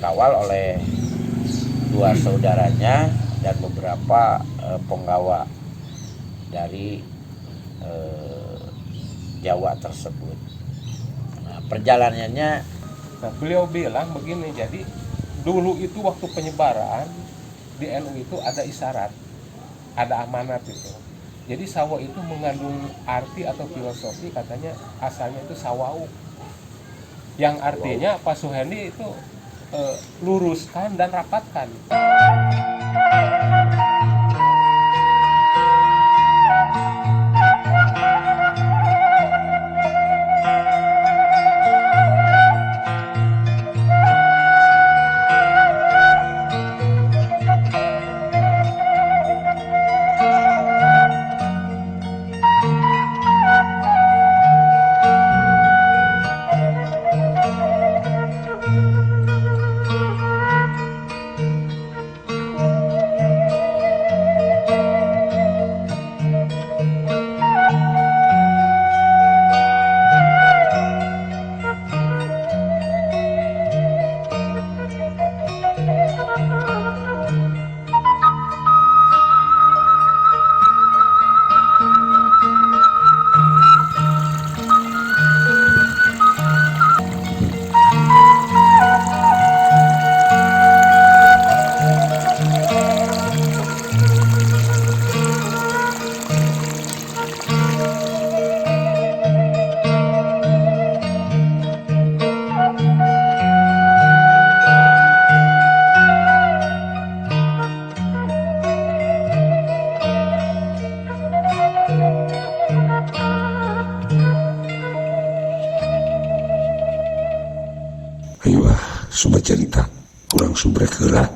dikawal oleh dua saudaranya dan beberapa penggawa dari Jawa tersebut. Nah, perjalanannya, Nah, beliau bilang begini, jadi dulu itu waktu penyebaran di NU itu ada isyarat, ada amanat itu. Jadi sawo itu mengandung arti atau filosofi, katanya asalnya itu sawau, yang artinya Pak Suhendi itu luruskan dan rapatkan. Ayo sumber cerita kurang sumber heula.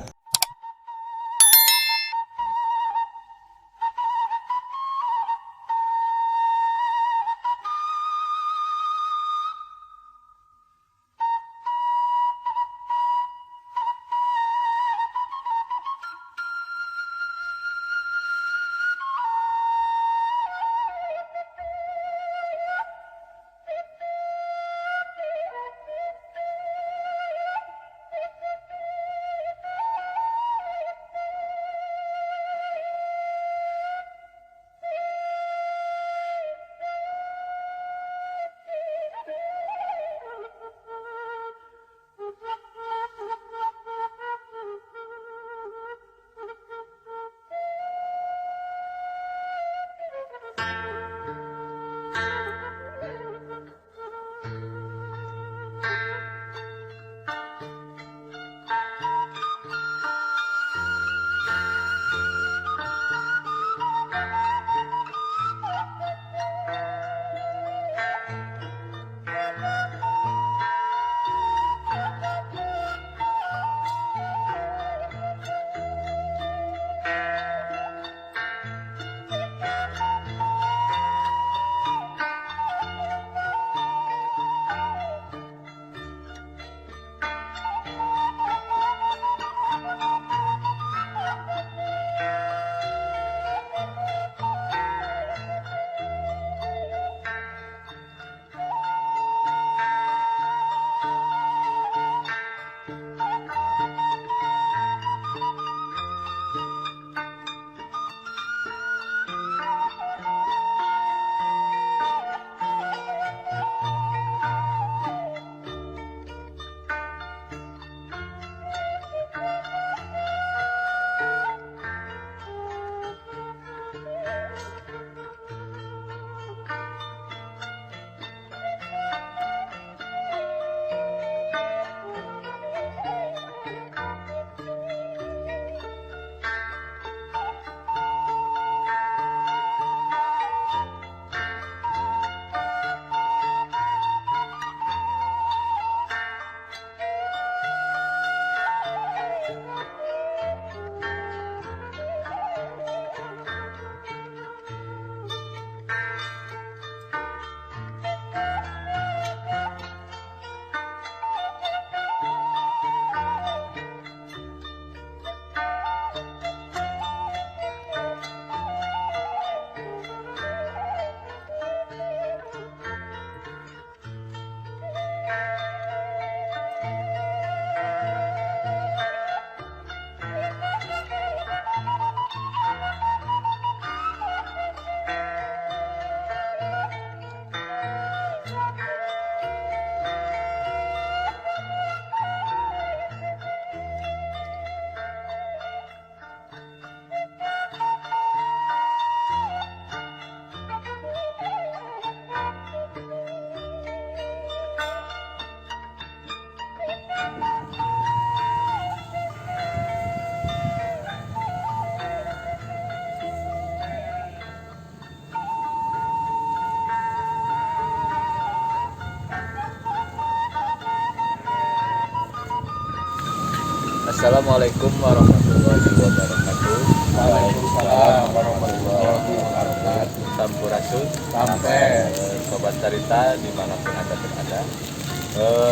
Assalamualaikum warahmatullahi wabarakatuh. Waalaikumsalam warahmatullahi wabarakatuh. Sampurasun. Sampai. Sobat Carita dimanapun Anda berada.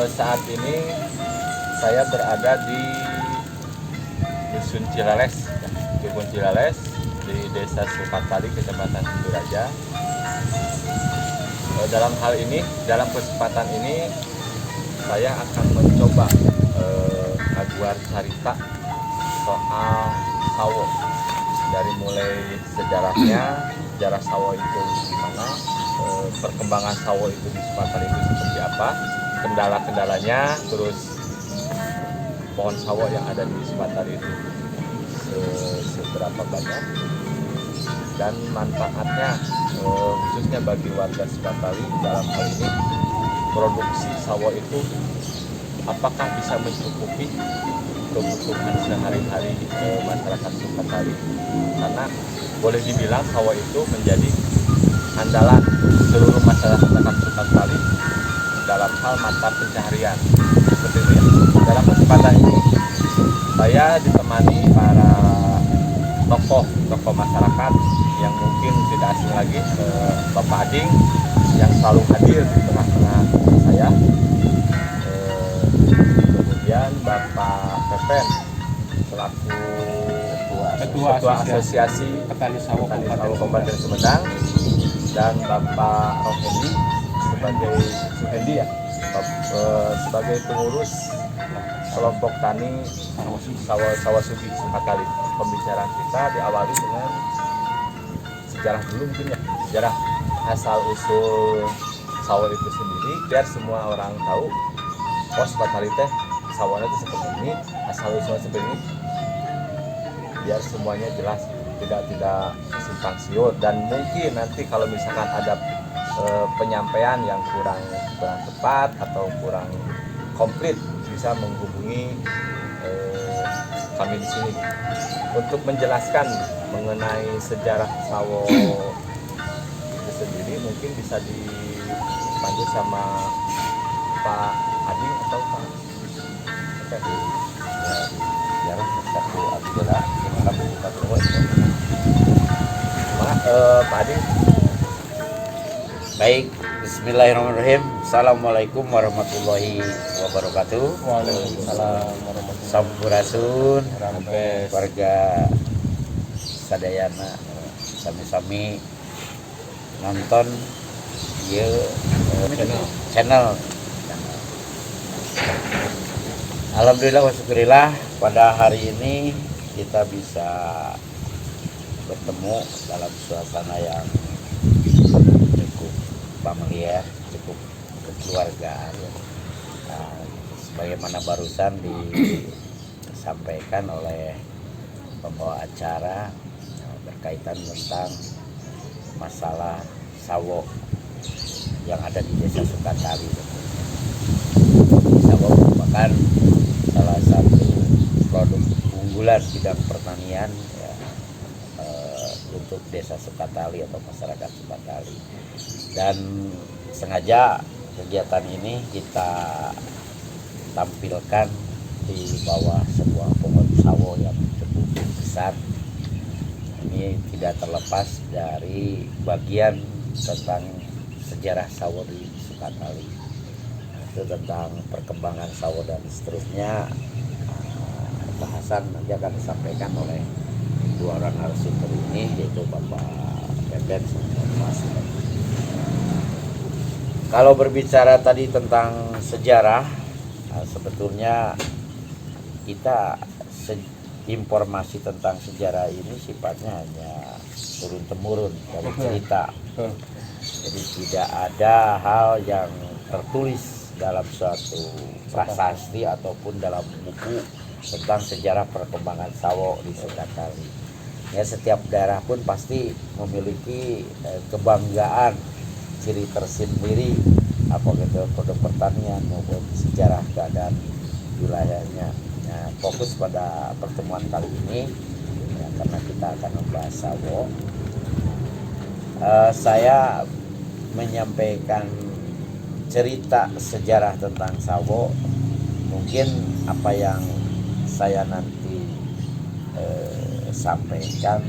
Saat ini saya berada di Dusun Cilales, Kebun Cilales di Desa Sukatali, Kecamatan Sinduraja. Dalam hal ini, dalam kesempatan ini saya akan mencoba ngaguar carita soal sawo, dari mulai sejarahnya, sejarah sawo itu gimana, perkembangan sawo itu di Sukatali itu seperti apa, kendala-kendalanya, terus pohon sawo yang ada di Sukatali itu seberapa banyak, dan manfaatnya khususnya bagi warga Sukatali dalam hal ini produksi sawo itu apakah bisa mencukupi kebutuhan sehari-hari masyarakat Sukatali, karena boleh dibilang sawo itu menjadi andalan seluruh masyarakat Sukatali dalam hal mata pencaharian seperti itu ya. Dalam kesempatan ini saya ditemani para tokoh masyarakat yang mungkin tidak asing lagi, Bapak Ading yang selalu hadir di tengah-tengah saya, kemudian Bapak Pepen selaku Ketua Asosiasi Petani Sawo Kabupaten Sumedang, dan Bapak Rohendi sebagai pengurus kelompok tani Sawasugi Sukatali. Pembicaraan kita diawali dengan sejarah dulu mungkin ya, sejarah asal usul sawo itu sendiri, biar semua orang tahu oh Sukatali teh sawahnya itu seperti ini, asal usul seperti ini, biar semuanya jelas, tidak simpang siur. Dan mungkin nanti kalau misalkan ada penyampaian yang kurang tepat atau kurang komplit, bisa menghubungi kami di sini untuk menjelaskan mengenai sejarah sawo itu sendiri. Mungkin bisa dipandu sama Pak Ading atau Pak Pepe. Ya, satu Abdullah yang kamu buka dulu. Pak Ading. Baik, Bismillahirrahmanirrahim. Assalamualaikum warahmatullahi wabarakatuh. Waalaikumsalam warahmatullahi Sampurasun, wabarakatuh. warga sadayana, sami-sami nonton ieu channel. Alhamdulillah wa syukurillah, pada hari ini kita bisa bertemu dalam suasana yang cukup familiar, cukup kekeluargaan. Nah, sebagaimana barusan disampaikan oleh pembawa acara berkaitan tentang masalah sawo yang ada di Desa Sukatali. Sawo merupakan salah satu produk unggulan bidang pertanian ya, untuk Desa Sukatali atau masyarakat Sukatali. Dan sengaja kegiatan ini kita tampilkan di bawah sebuah pohon sawo yang cukup besar. Ini tidak terlepas dari bagian tentang sejarah sawo di Sukatali, itu tentang perkembangan sawo dan seterusnya. Bahasan nanti akan disampaikan oleh dua orang narasumber ini, yaitu Bapak Pepen dan Mas. Kalau berbicara tadi tentang sejarah, sebetulnya kita informasi tentang sejarah ini sifatnya hanya turun-temurun dari cerita. Jadi tidak ada hal yang tertulis dalam suatu prasasti ataupun dalam buku tentang sejarah perkembangan sawo di Sukatali. Ya, setiap daerah pun pasti memiliki kebanggaan, ciri tersendiri, apakah itu produk pertanian maupun sejarah keadaan wilayahnya. Nah, fokus pada pertemuan kali ini ya, karena kita akan membahas sawo, saya menyampaikan cerita sejarah tentang sawo. Mungkin apa yang saya nanti sampaikan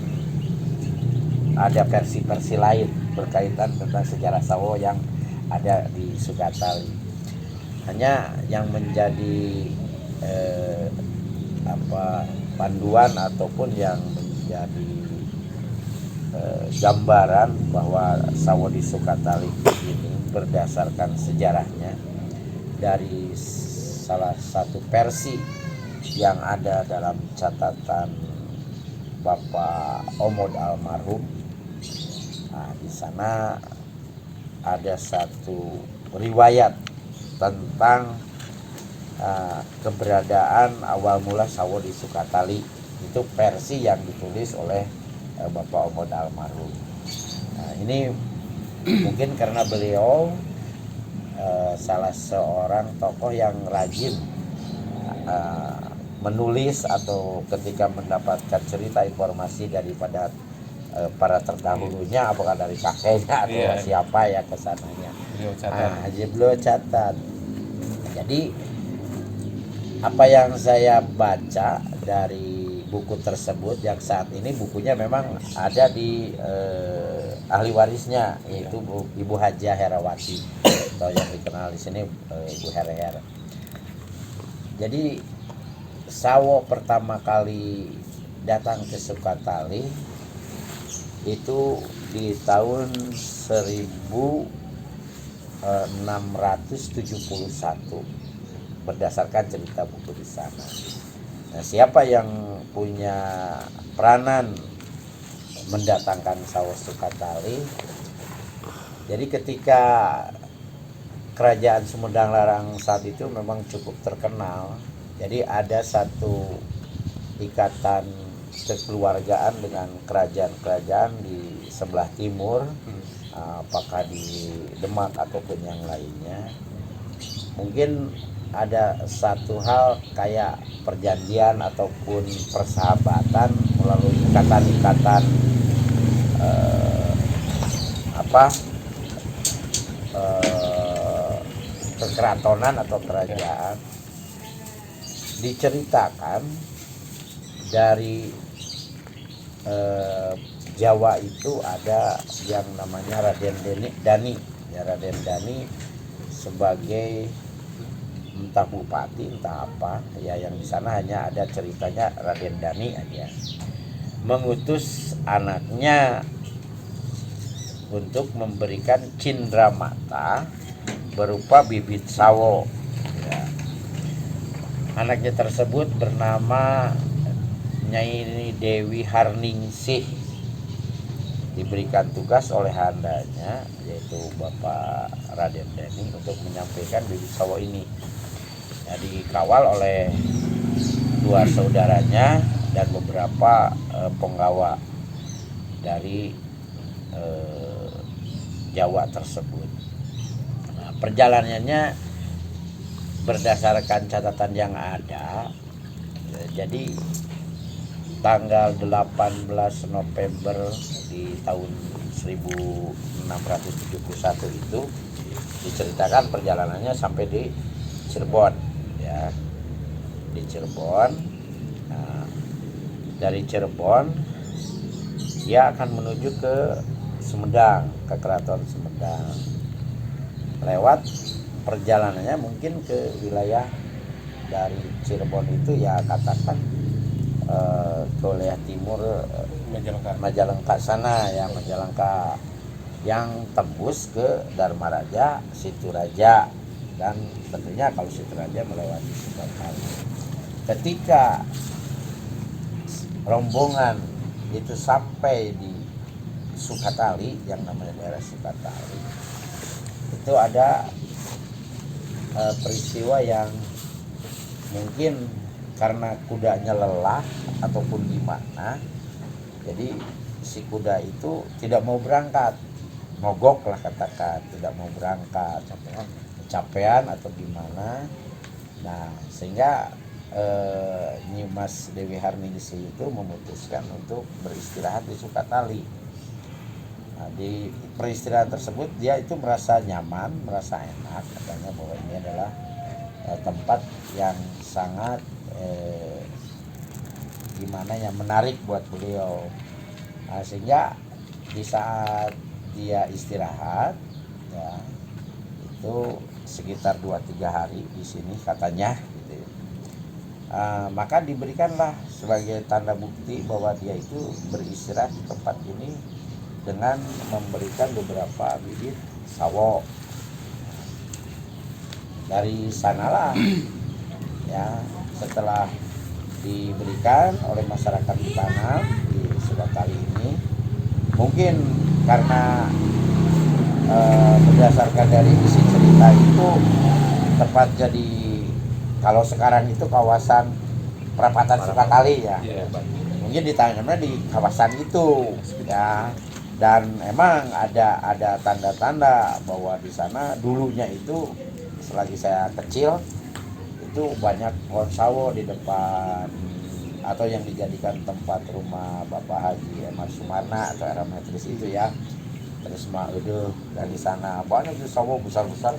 ada versi-versi lain berkaitan tentang sejarah sawo yang ada di Sukatali. Hanya yang menjadi panduan ataupun yang menjadi gambaran bahwa sawo di Sukatali ini berdasarkan sejarahnya dari salah satu versi yang ada dalam catatan Bapak Omod almarhum. Nah, di sana ada satu riwayat tentang keberadaan awal mula sawo di Sukatali. Itu versi yang ditulis oleh Bapak Omod almarhum. Nah, ini mungkin karena beliau salah seorang tokoh yang rajin menulis atau ketika mendapatkan cerita informasi daripada para terdahulunya, apakah dari kakeknya atau siapa ya kesananya. Beliau catat. Jadi apa yang saya baca dari buku tersebut yang saat ini bukunya memang ada di ahli warisnya, yaitu Ibu Hajah Herawati atau yang dikenal di sini Ibu Her. Jadi sawo pertama kali datang ke Sukatali itu di tahun 1671 berdasarkan cerita buku di sana. Nah, siapa yang punya peranan mendatangkan sawo Sukatali? Jadi ketika kerajaan Sumedang Larang saat itu memang cukup terkenal. Jadi ada satu ikatan kekeluargaan dengan kerajaan-kerajaan di sebelah timur, apakah di Demak ataupun yang lainnya. Mungkin ada satu hal kayak perjanjian ataupun persahabatan melalui ikatan-ikatan kekeratonan atau kerajaan. Diceritakan dari Jawa itu ada yang namanya Raden Dani. Ya, Raden Dani sebagai entah bupati entah apa ya, yang di sana hanya ada ceritanya Raden Dani aja, mengutus anaknya untuk memberikan cindramata berupa bibit sawo. Ya. Anaknya tersebut bernama Nyai Dewi Harningsih, diberikan tugas oleh handanya yaitu Bapak Raden Dani untuk menyampaikan bibit sawo ini. Nah, dikawal oleh dua saudaranya dan beberapa penggawa dari Jawa tersebut. Nah, perjalanannya berdasarkan catatan yang ada, jadi tanggal 18 November di tahun 1671 itu diceritakan perjalanannya sampai di Cirebon, ya, di Cirebon. Nah, dari Cirebon dia akan menuju ke Sumedang, ke Keraton Sumedang. Lewat perjalanannya mungkin ke wilayah dari Cirebon itu ya katakan ke wilayah timur Majalengka sana ya, Majalengka yang tembus ke Dharma Raja, Situraja, dan tentunya kalau Situraja melewati Sukatali. Ketika rombongan itu sampai di Sukatali, yang namanya daerah Sukatali, itu ada peristiwa yang mungkin karena kudanya lelah ataupun gimana, jadi si kuda itu tidak mau berangkat, mogok lah katakan, tidak mau berangkat, kecapean atau gimana. Nah, sehingga Nyimas Dewi Harningsih itu memutuskan untuk beristirahat di Sukatali. Nah, di peristirahat tersebut dia itu merasa nyaman, merasa enak, katanya bahwa ini adalah tempat yang sangat gimana yang menarik buat beliau. Nah, sehingga di saat dia istirahat ya itu sekitar 2-3 hari di sini katanya gitu. Maka diberikanlah sebagai tanda bukti bahwa dia itu beristirahat di tempat ini dengan memberikan beberapa bibit sawo. Dari sanalah ya setelah diberikan oleh masyarakat ditanam di Sukatali ini, mungkin karena berdasarkan dari isi cerita itu tepat jadi kalau sekarang itu kawasan perapatan Sukatali ya. Mungkin ditanamnya di kawasan itu ya. Dan emang ada tanda-tanda bahwa di sana dulunya itu selagi saya kecil itu banyak pohon sawo di depan atau yang dijadikan tempat rumah Bapak Haji Ahmad Sumarna atau era metris itu ya. Terus dan di sana banyak tuh sawo besar-besar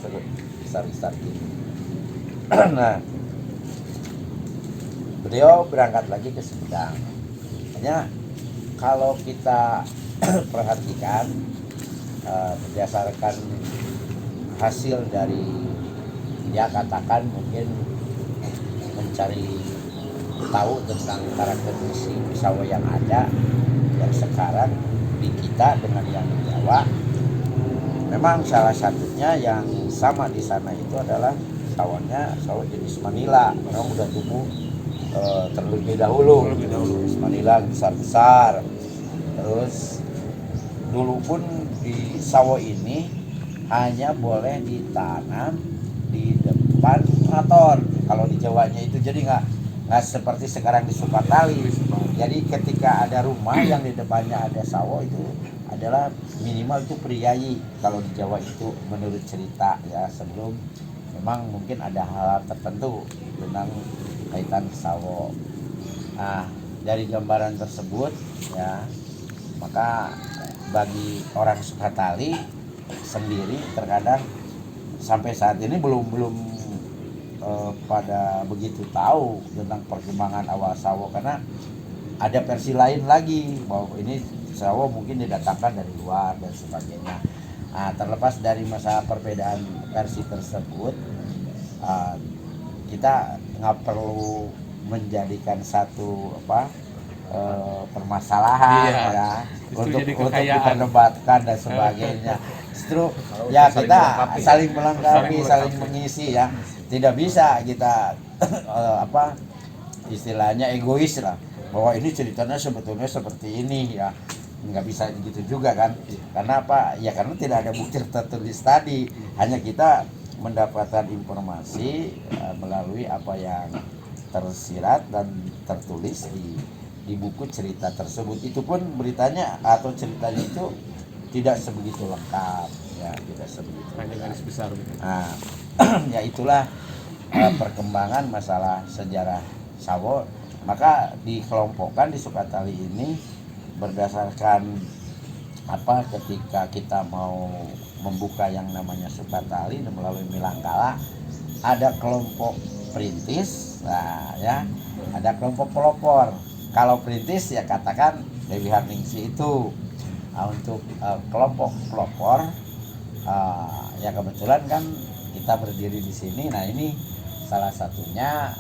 gini. Nah, beliau berangkat lagi ke Sumedang. Hanya kalau kita perhatikan berdasarkan hasil dari dia katakan mungkin mencari tahu tentang karakteristik sawo yang ada yang sekarang di kita dengan yang di Jawa. Memang salah satunya yang sama di sana itu adalah sawo jenis Manila. Orang udah tumbuh terlebih dahulu. Jenis Manila besar-besar. Terus dulu pun di sawo ini hanya boleh ditanam di depan keraton. Kalau di Jawanya itu jadi nggak seperti sekarang di Sukatali. Jadi ketika ada rumah yang di depannya ada sawo itu adalah minimal itu priayi kalau di Jawa itu menurut cerita ya, sebelum memang mungkin ada hal tertentu tentang kaitan sawo. Nah, dari gambaran tersebut ya, maka bagi orang Sukatali sendiri terkadang sampai saat ini belum pada begitu tahu tentang perkembangan awal sawo, karena ada versi lain lagi bahwa ini sawo mungkin didatangkan dari luar dan sebagainya. Nah, terlepas dari masalah perbedaan versi tersebut, kita nggak perlu menjadikan satu permasalahan ya untuk diperdebatkan dan sebagainya. Justru ya kita saling melengkapi, saling mengisi ya. Tidak bisa kita istilahnya egois lah bahwa ini ceritanya sebetulnya seperti ini ya. Nggak bisa gitu juga kan, karena apa ya, karena tidak ada bukti tertulis tadi, hanya kita mendapatkan informasi melalui apa yang tersirat dan tertulis di buku cerita tersebut. Itu pun beritanya atau ceritanya itu tidak sebegitu lengkap ya, tidak sebegitu hanya garis besar. Nah, ya itulah perkembangan masalah sejarah sawo. Maka dikelompokkan di Sukatali ini berdasarkan ketika kita mau membuka yang namanya Sukatali melalui Milangkala, ada kelompok perintis, nah ya, ada kelompok pelopor. Kalau perintis ya katakan Dewi Harningsi itu. Nah, untuk kelompok pelopor ya kebetulan kan kita berdiri di sini. Nah, ini salah satunya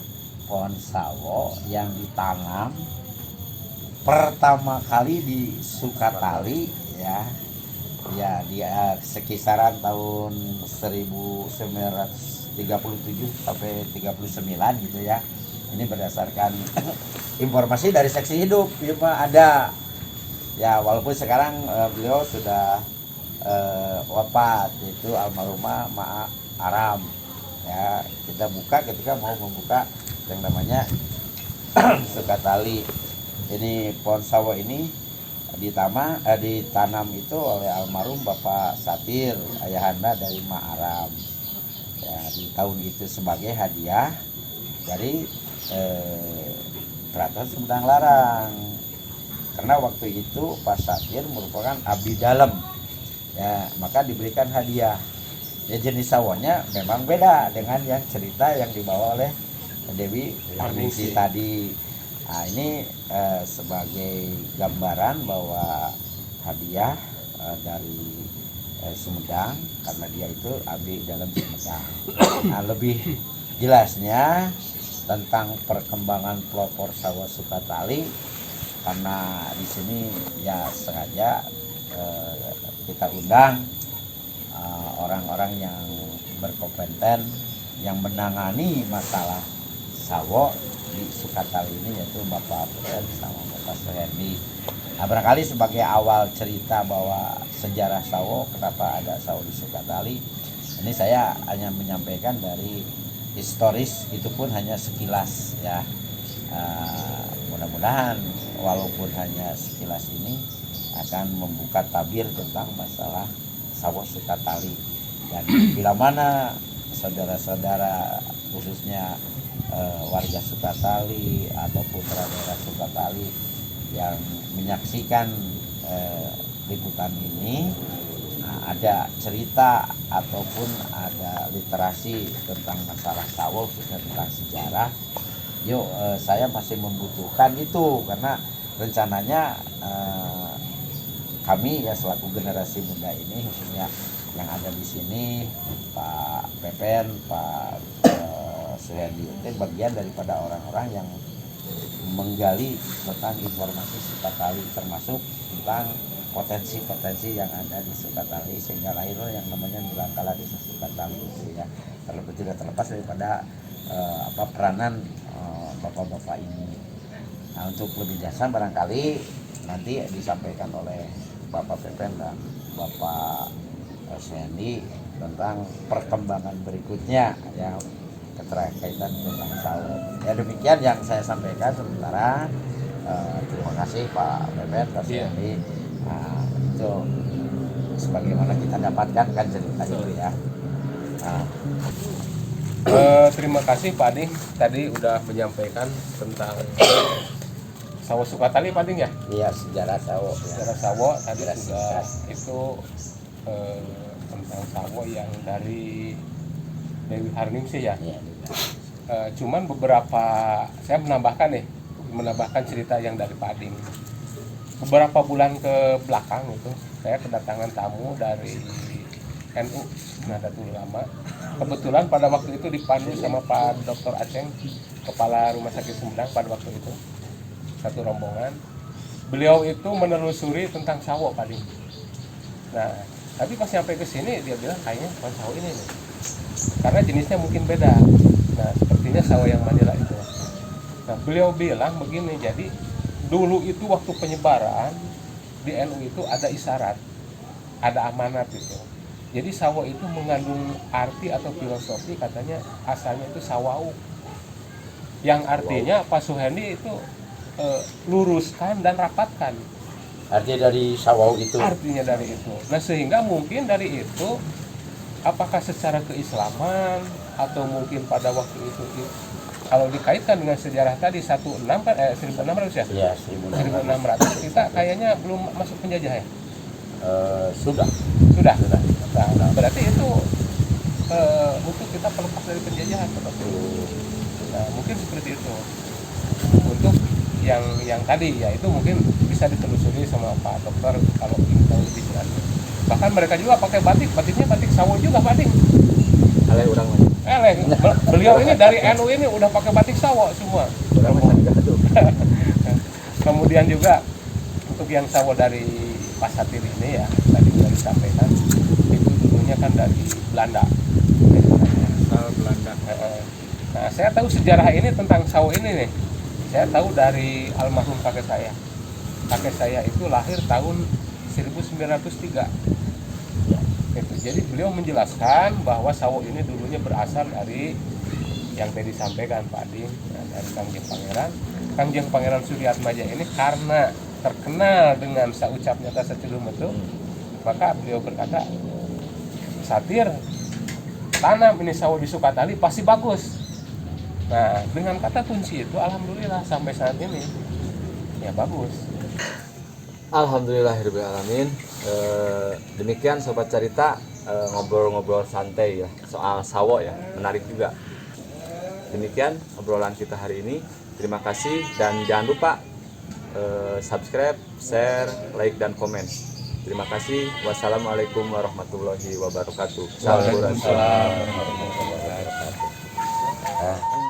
pohon sawo yang ditanam pertama kali di Sukatali ya di sekisaran tahun 1937 sampai 39 gitu ya. Ini berdasarkan informasi dari saksi hidup ya, ada ya, walaupun sekarang beliau sudah wafat, itu almarhumah Ma Aram ya. Kita buka ketika mau membuka yang namanya Sukatali. Ini pohon sawo ini ditanam itu oleh almarhum Bapak Satir, ayahanda dari Ma Aram ya, di tahun itu sebagai hadiah dari Keraton Sumedang Larang, karena waktu itu Pak Satir merupakan abdi dalam ya, maka diberikan hadiah ya. Jenis sawonya memang beda dengan yang cerita yang dibawa oleh Dewi Harningsi tadi. Nah, ini sebagai gambaran bahwa hadiah dari Sumedang, karena dia itu abdi dalam Sumedang. Nah, lebih jelasnya tentang perkembangan pelopor sawah Sukatali, karena di sini ya sengaja kita undang orang-orang yang berkompeten yang menangani masalah sawo di Sukatali ini, yaitu Bapak Pren sama Bapak Suhendi. Nah, barangkali sebagai awal cerita bahwa sejarah sawo, kenapa ada sawo di Sukatali, ini saya hanya menyampaikan dari historis, itu pun hanya sekilas ya. Mudah-mudahan walaupun hanya sekilas ini akan membuka tabir tentang masalah sawo Sukatali. Dan bila mana saudara-saudara khususnya warga Sukatali atau putra daerah Sukatali yang menyaksikan liputan ini, ada cerita ataupun ada literasi tentang masalah sawo, khususnya tentang sejarah, yuk saya masih membutuhkan itu, karena rencananya kami ya selaku generasi muda ini, khususnya yang ada di sini, Pak Pepen, Pak Suhendi, itu bagian daripada orang-orang yang menggali tentang informasi Sukatali, termasuk tentang potensi-potensi yang ada di Sukatali, sehingga lahirlah yang namanya Nurangkala Desa Sukatali itu ya. Tidak terlepas daripada peranan bapak-bapak ini. Nah, untuk lebih jasa barangkali nanti disampaikan oleh Bapak Pepen dan Bapak Suhendi tentang perkembangan berikutnya yang keterkaitan tentang sawo. Ya, demikian yang saya sampaikan sementara. Terima kasih Pak Pepen, Pak Suhendi. Nah, itu sebagaimana kita dapatkan kan cerita itu ya. Nah, Terima kasih Pak Ading, tadi udah menyampaikan tentang sawo Sukatali Pak Ading ya. iya, sejarah sawo. Sejarah sawo tadi Sejarah sudah singkat. itu tentang sawo yang dari Dewi Harningsih ya. Iya. Cuman beberapa saya menambahkan cerita yang dari Pak Ading. Beberapa bulan ke belakang itu saya kedatangan tamu dari NU Nahdlatul Ulama. Kebetulan pada waktu itu dipandu sama Pak Dr. Aceng, Kepala Rumah Sakit Sumedang pada waktu itu, satu rombongan. Beliau itu menelusuri tentang sawo Pak Ading. Nah, tapi pas sampai ke sini dia bilang kayaknya bukan sawo ini nih, karena jenisnya mungkin beda. Nah, sepertinya sawo yang Manila itu. Nah, beliau bilang begini, jadi dulu itu waktu penyebaran di NU itu ada isyarat, ada amanat itu. Jadi sawo itu mengandung arti atau filosofi, katanya asalnya itu sawau, yang artinya Pak Suhendi itu luruskan dan rapatkan. Artinya dari sawo itu. Artinya dari itu. Nah, sehingga mungkin dari itu, apakah secara keislaman atau mungkin pada waktu itu kalau dikaitkan dengan sejarah tadi 1600 ya? Iya, 1600 kita kayaknya belum masuk penjajah ya? Sudah. Sudah. Nah, berarti itu untuk kita terlepas dari penjajahan seperti itu. Nah, mungkin seperti itu. Untuk yang tadi ya itu mungkin bisa ditelusuri sama Pak Dokter kalau ingin tahu lebih lanjut. Bahkan mereka juga pakai batiknya batik sawo juga Pak Ding. Aleh urang mah. Beliau ini dari NU ini udah pakai batik sawo semua. Urang mah gaduh. Kemudian juga untuk yang sawo dari Pasatir ini ya, tadi sudah disampaikan, itu dulunya kan dari Belanda. Belanda. Nah, saya tahu sejarah ini tentang sawo ini nih. Saya tahu dari almarhum kakek saya. Kakek saya itu lahir tahun 1903. Itu. Jadi beliau menjelaskan bahwa sawo ini dulunya berasal dari yang tadi disampaikan Pak Ading, dari Kangjeng Pangeran. Kangjeng Pangeran Suryatmaja ini karena terkenal dengan saucapnya Tasatilum itu, maka beliau berkata, Satir, tanam ini sawo di Sukatali pasti bagus. Nah, dengan kata kunci itu alhamdulillah sampai saat ini ya bagus. Alhamdulillahirrahmanirrahim. Demikian Sobat Cerita, ngobrol-ngobrol santai ya soal sawo ya, menarik juga. Demikian obrolan kita hari ini. Terima kasih dan jangan lupa subscribe, share, like, dan komen. Terima kasih. Wassalamualaikum warahmatullahi wabarakatuh. Salam. Waalaikumsalam warahmatullahi wabarakatuh.